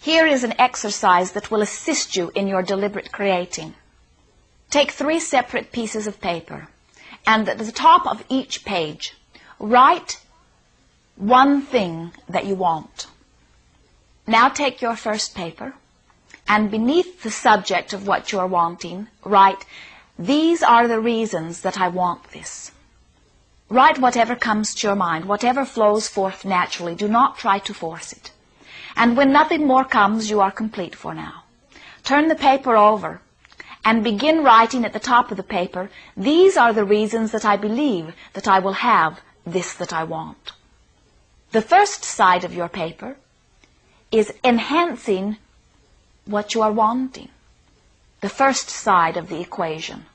Here is an exercise that will assist you in your deliberate creating. Take 3 separate pieces of paper, and at the top of each page, write one thing that you want. Now take your first paper, and beneath the subject of what you are wanting, write, "These are the reasons that I want this." Write whatever comes to your mind, whatever flows forth naturally. Do not try to force it. And when nothing more comes, you are complete for now. Turn the paper over and begin writing at the top of the paper, "These are the reasons that I believe that I will have this that I want." The first side of your paper is enhancing what you are wanting. The first side of the equation.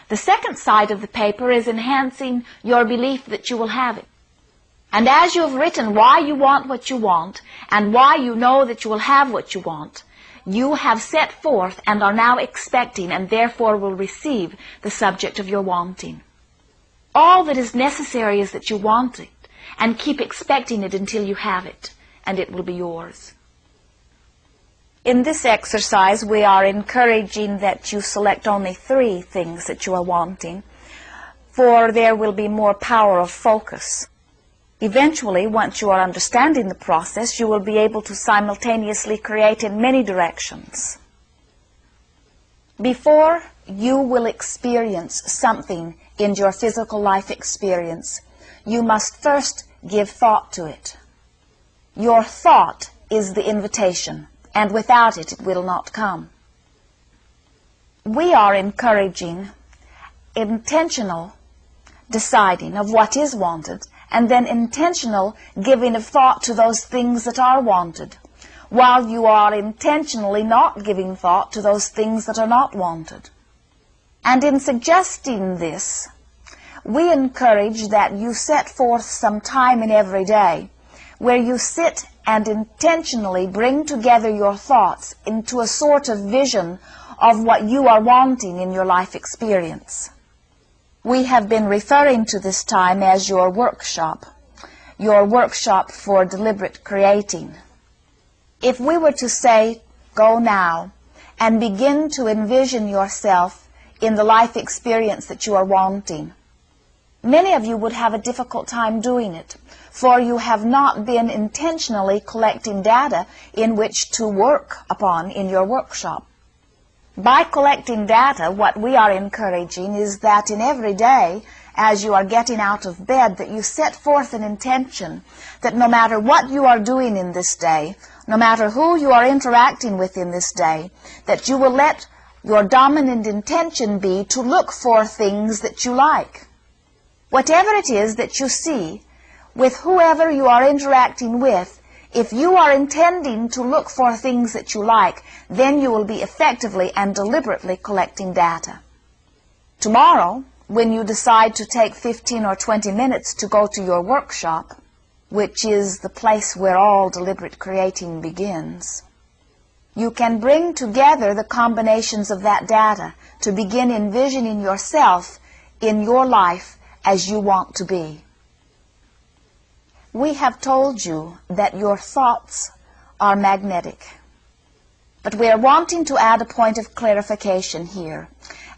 The second side of the paper is enhancing your belief that you will have it. And as you have written why you want what you want, and why you know that you will have what you want, you have set forth and are now expecting, and therefore will receive, the subject of your wanting. All that is necessary is that you want it, and keep expecting it until you have it, and it will be yours. In this exercise, we are encouraging that you select only 3 things that you are wanting, for there will be more power of focus. Eventually, once you are understanding the process, you will be able to simultaneously create in many directions. Before you will experience something in your physical life experience, you must first give thought to it. Your thought is the invitation, and without it, it will not come. We are encouraging intentional deciding of what is wanted, and then intentional giving of thought to those things that are wanted, while you are intentionally not giving thought to those things that are not wanted. And in suggesting this, we encourage that you set forth some time in every day where you sit and intentionally bring together your thoughts into a sort of vision of what you are wanting in your life experience. We have been referring to this time as your workshop for deliberate creating. If we were to say, go now and begin to envision yourself in the life experience that you are wanting, many of you would have a difficult time doing it, for you have not been intentionally collecting data in which to work upon in your workshop. By collecting data, what we are encouraging is that in every day, as you are getting out of bed, that you set forth an intention that no matter what you are doing in this day, no matter who you are interacting with in this day, that you will let your dominant intention be to look for things that you like. Whatever it is that you see, with whoever you are interacting with, if you are intending to look for things that you like, then you will be effectively and deliberately collecting data. Tomorrow, when you decide to take 15 or 20 minutes to go to your workshop, which is the place where all deliberate creating begins, you can bring together the combinations of that data to begin envisioning yourself in your life as you want to be. We have told you that your thoughts are magnetic, but we are wanting to add a point of clarification here,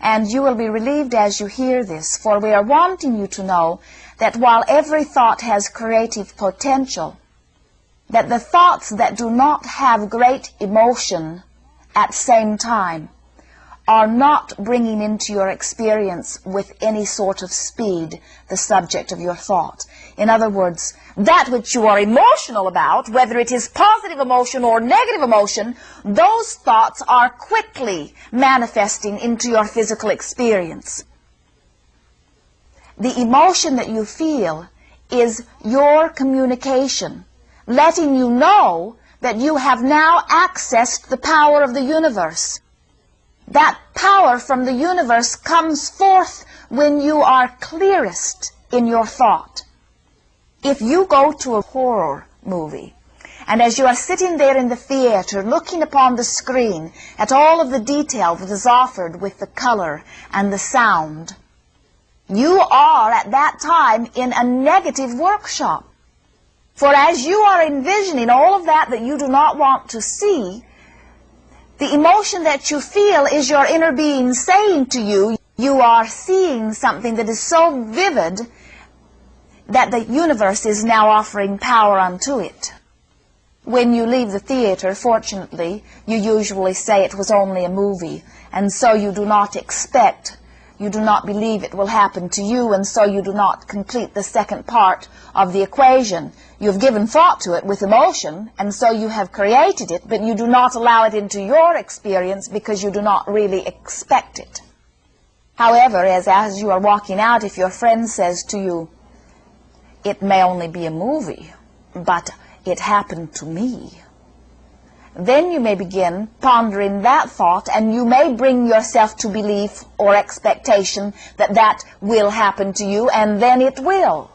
and you will be relieved as you hear this, for we are wanting you to know that while every thought has creative potential, that the thoughts that do not have great emotion at the same time are not bringing into your experience with any sort of speed the subject of your thought. In other words, that which you are emotional about, whether it is positive emotion or negative emotion, those thoughts are quickly manifesting into your physical experience. The emotion that you feel is your communication, letting you know that you have now accessed the power of the universe. That power from the universe comes forth when you are clearest in your thought. If you go to a horror movie, and as you are sitting there in the theater looking upon the screen at all of the detail that is offered with the color and the sound, you are at that time in a negative workshop. For as you are envisioning all of that you do not want to see, the emotion that you feel is your inner being saying to you, you are seeing something that is so vivid that the universe is now offering power unto it. When you leave the theater, fortunately, you usually say it was only a movie, and so you do not expect, you do not believe it will happen to you, and so you do not complete the second part of the equation. You've given thought to it with emotion, and so you have created it, but you do not allow it into your experience because you do not really expect it. However, as you are walking out, if your friend says to you, it may only be a movie, but it happened to me, then you may begin pondering that thought, and you may bring yourself to belief or expectation that that will happen to you, and then it will.